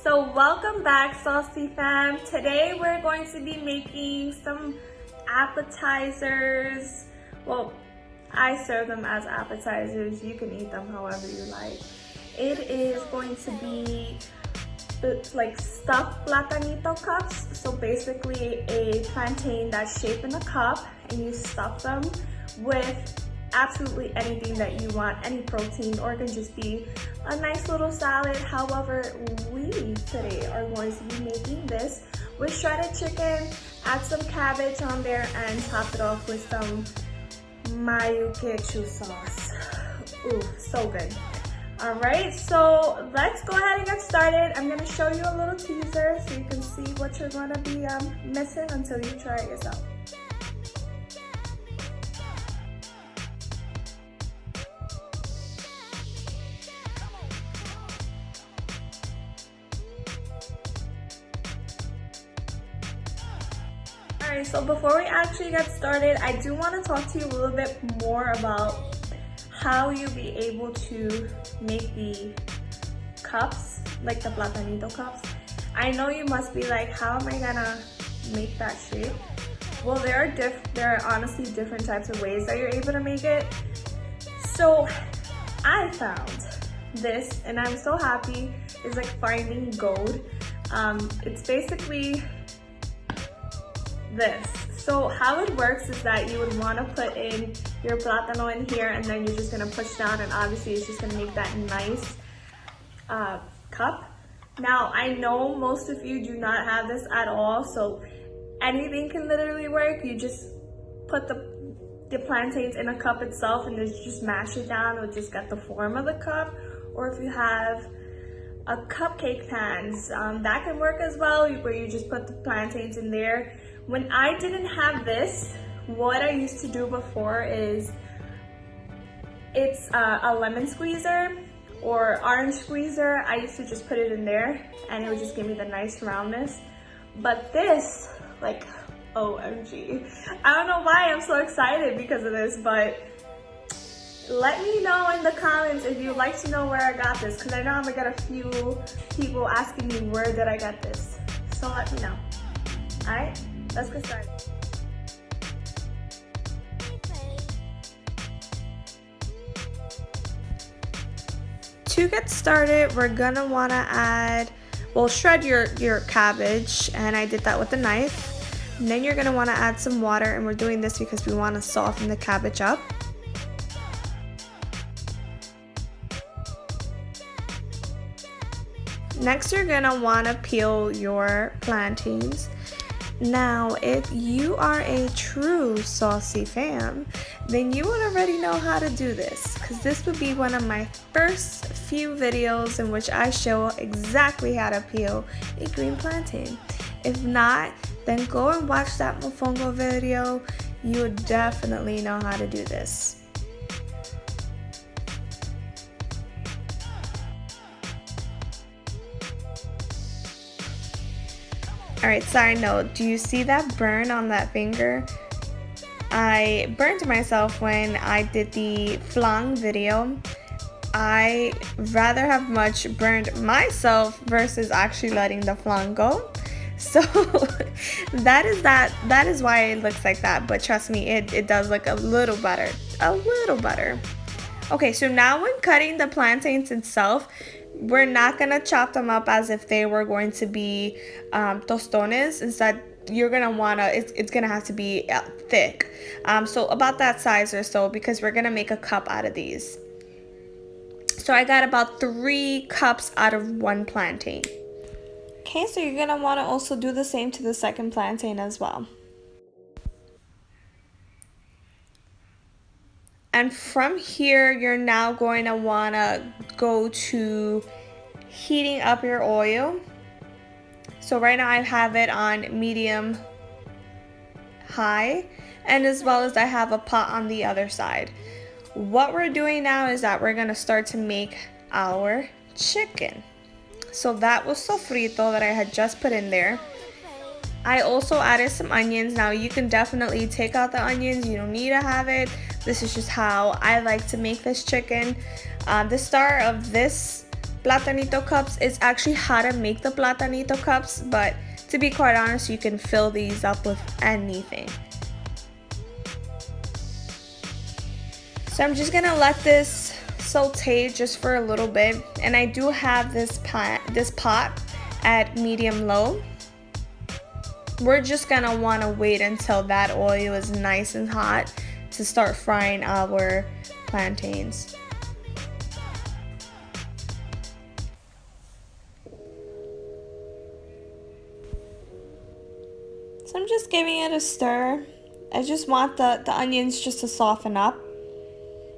So welcome back, Saucy Fam. Today we're going to be making some appetizers. Well, I serve them as appetizers. You can eat them however you like. It is going to be like stuffed platanito cups. So basically a plantain that's shaped in a cup and you stuff them with absolutely anything that you want, any protein, or it can just be a nice little salad. However, we today are going to be making this with shredded chicken, add some cabbage on there, and top it off with some mayo ketchup sauce. Ooh, so good. All right, so let's go ahead and get started. I'm gonna show you a little teaser so you can see what you're gonna be missing until you try it yourself. Alright, so before we actually get started, I do want to talk to you a little bit more about how you'll be able to make the cups, like the platanito cups. I know you must be like, how am I gonna make that shape? Well, there are honestly different types of ways that you're able to make it. So I found this, and I'm so happy. It's like finding gold. It's basically this. So how it works is that you would want to put in your plátano in here, and then you're just going to push down, and obviously it's just going to make that nice cup. Now I know most of you do not have this at all, so anything can literally work. You just put the plantains in a cup itself and just mash it down. It'll just get the form of the cup. Or if you have a cupcake pans, that can work as well, where you just put the plantains in there. When I didn't have this, what I used to do before is, it's a lemon squeezer or orange squeezer. I used to just put it in there and it would just give me the nice roundness. But this, like, OMG. I don't know why I'm so excited because of this, but let me know in the comments if you'd like to know where I got this, because I know I'm gonna get a few people asking me where did I get this. So let me know. Alright, let's get started. To get started, we're gonna wanna add, well, shred your cabbage, and I did that with a knife. And then you're gonna wanna add some water, and we're doing this because we wanna soften the cabbage up. Next, you're gonna wanna peel your plantains. Now, if you are a true saucy fam, then you would already know how to do this, because this would be one of my first few videos in which I show exactly how to peel a green plantain. If not, then go and watch that mofongo video. You would definitely know how to do this. Alright, side note, do you see that burn on that finger? I burned myself when I did the flan video. I rather have much burned myself versus actually letting the flan go. So that is why it looks like that, but trust me, it does look a little better. A little better. Okay, so now when cutting the plantains itself, we're not gonna chop them up as if they were going to be tostones. Instead, you're gonna wanna, it's gonna have to be thick. So about that size or so, because we're gonna make a cup out of these. So I got about 3 cups out of 1 plantain. Okay, so you're gonna wanna also do the same to the second plantain as well. And from here, you're now going to want to go to heating up your oil. So right now I have it on medium high, and as well as I have a pot on the other side. What we're doing now is that we're going to start to make our chicken. So that was sofrito that I had just put in there. I also added some onions. Now you can definitely take out the onions, you don't need to have it. This is just how I like to make this chicken. The star of this platanito cups is actually how to make the platanito cups, but to be quite honest, you can fill these up with anything. So I'm just gonna let this saute just for a little bit, and I do have this pot at medium low. We're just gonna want to wait until that oil is nice and hot to start frying our plantains. So I'm just giving it a stir. I just want the onions just to soften up,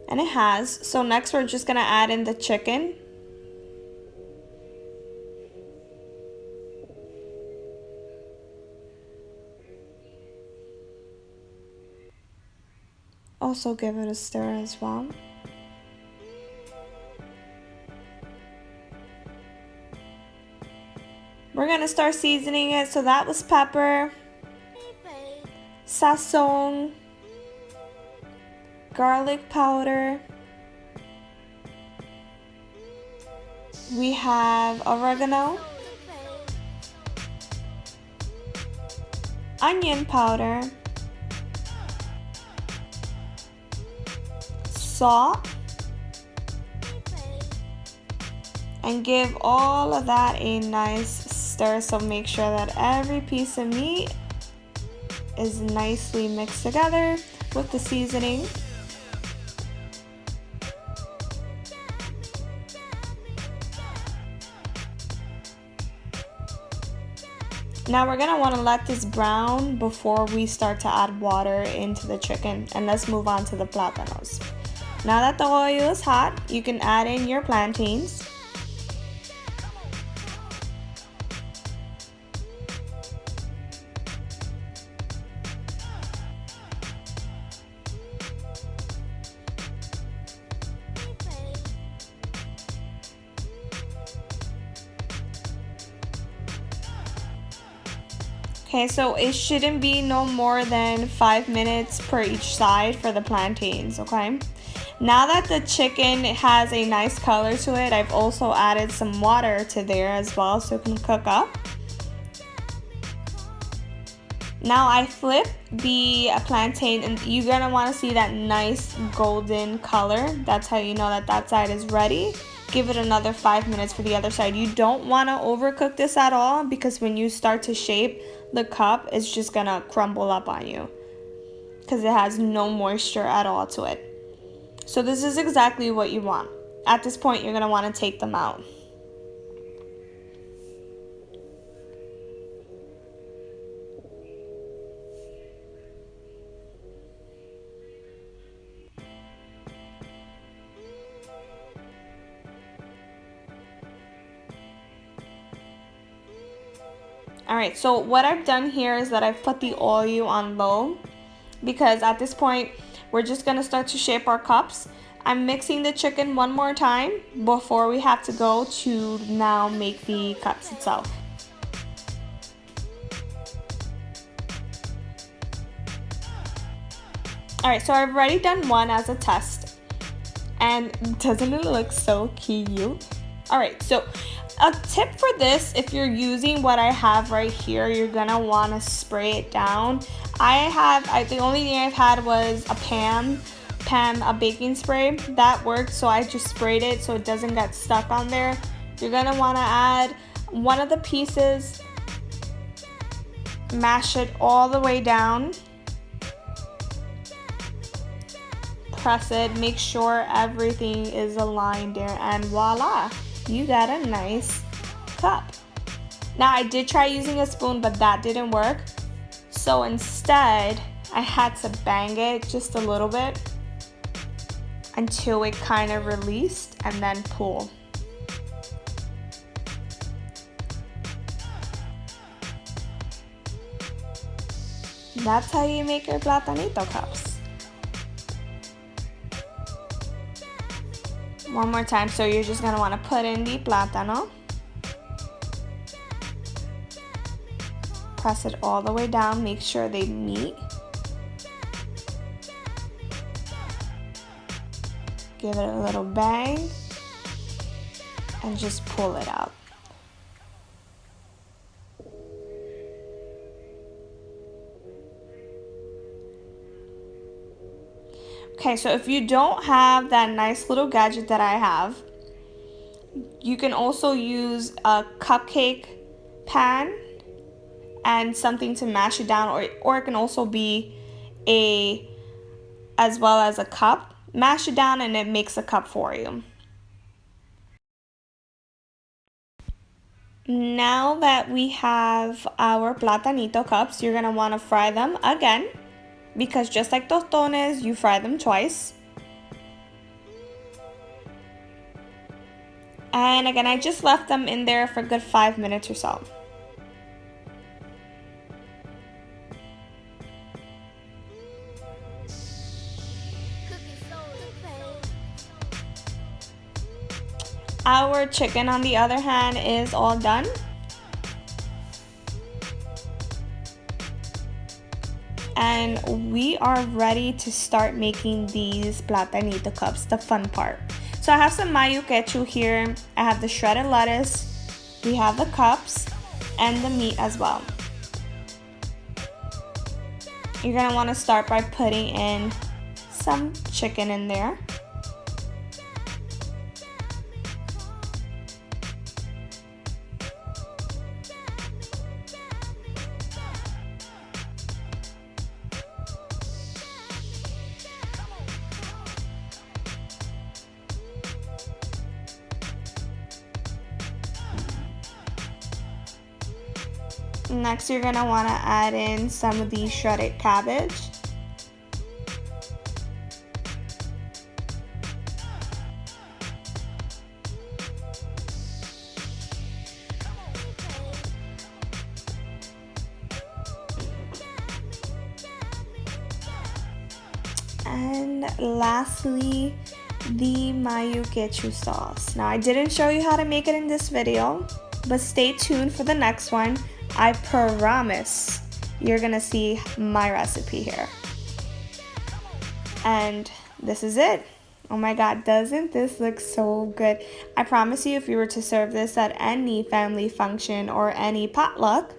and it has. So next we're just gonna add in the chicken. Also give it a stir as well. We're gonna start seasoning it. So that was pepper, sazon, garlic powder. We have oregano, onion powder, salt, and give all of that a nice stir. So make sure that every piece of meat is nicely mixed together with the seasoning. Now we're gonna want to let this brown before we start to add water into the chicken, and let's move on to the plátanos. Now that the oil is hot, you can add in your plantains. Okay, so it shouldn't be no more than 5 minutes per each side for the plantains, okay? Now that the chicken has a nice color to it, I've also added some water to there as well so it can cook up. Now I flip the plantain, and you're gonna want to see that nice golden color. That's how you know that that side is ready. Give it another 5 minutes for the other side. You don't want to overcook this at all, because when you start to shape the cup, it's just gonna crumble up on you because it has no moisture at all to it. So this is exactly what you want. At this point, you're gonna want to take them out. Alright, so what I've done here is that I've put the oil on low, because at this point we're just going to start to shape our cups. I'm mixing the chicken one more time before we have to go to now make the cups itself. Alright, so I've already done one as a test, and doesn't it look so cute? Alright, so a tip for this, if you're using what I have right here, you're gonna want to spray it down. The only thing I've had was a baking spray that worked, so I just sprayed it so it doesn't get stuck on there. You're gonna want to add one of the pieces, mash it all the way down, press it, make sure everything is aligned there, and voila, you got a nice cup. Now I did try using a spoon, but that didn't work. So instead, I had to bang it just a little bit until it kind of released, and then pull. That's how you make your platanito cups. One more time, so you're just gonna want to put in the plátano, press it all the way down, make sure they meet, give it a little bang, and just pull it out. Okay, so if you don't have that nice little gadget that I have, you can also use a cupcake pan and something to mash it down, or it can also be as well as a cup. Mash it down and it makes a cup for you. Now that we have our platanito cups, you're gonna wanna fry them again, because just like tostones, you fry them twice. And again, I just left them in there for a good 5 minutes or so. Our chicken, on the other hand, is all done. And we are ready to start making these platanito cups, the fun part. So I have some mayo ketchup here. I have the shredded lettuce. We have the cups and the meat as well. You're gonna wanna start by putting in some chicken in there. Next, you're gonna wanna add in some of the shredded cabbage. And lastly, the mayo ketchup sauce. Now, I didn't show you how to make it in this video, but stay tuned for the next one. I promise you're gonna see my recipe here. And this is it. Oh my god, doesn't this look so good? I promise you, if you were to serve this at any family function or any potluck,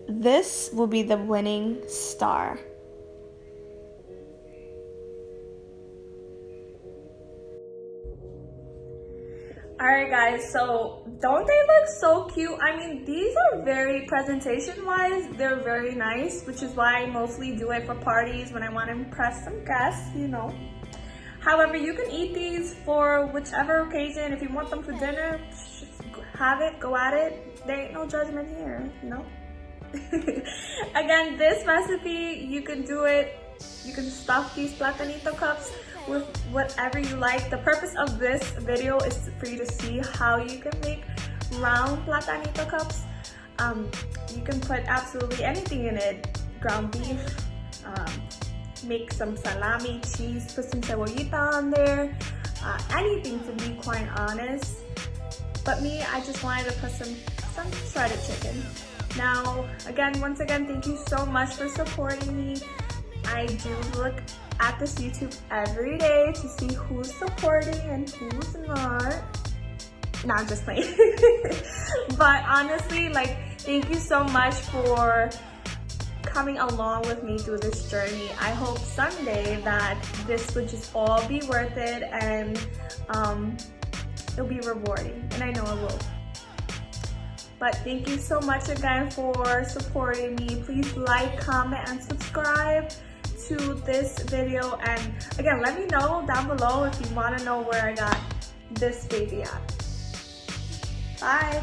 this will be the winning star. Alright guys, so don't they look so cute? I mean, these are very, presentation wise, they're very nice, which is why I mostly do it for parties when I want to impress some guests, you know. However, you can eat these for whichever occasion. If you want them for dinner, just have it, go at it. There ain't no judgment here, you know. Again, this recipe, you can do it, you can stuff these platanito cups with whatever you like. The purpose of this video is for you to see how you can make round platanito cups. You can put absolutely anything in it. Ground beef, make some salami, cheese, put some cebollita on there, anything, to be quite honest. But me, I just wanted to put some shredded chicken. Now, once again, thank you so much for supporting me. I do look at this YouTube every day to see who's supporting and who's not. No, I'm just playing. But honestly, like, thank you so much for coming along with me through this journey. I hope someday that this would just all be worth it, and it'll be rewarding, and I know it will. But thank you so much again for supporting me. Please like, comment, and subscribe to this video. And again, let me know down below if you want to know where I got this baby at. Bye.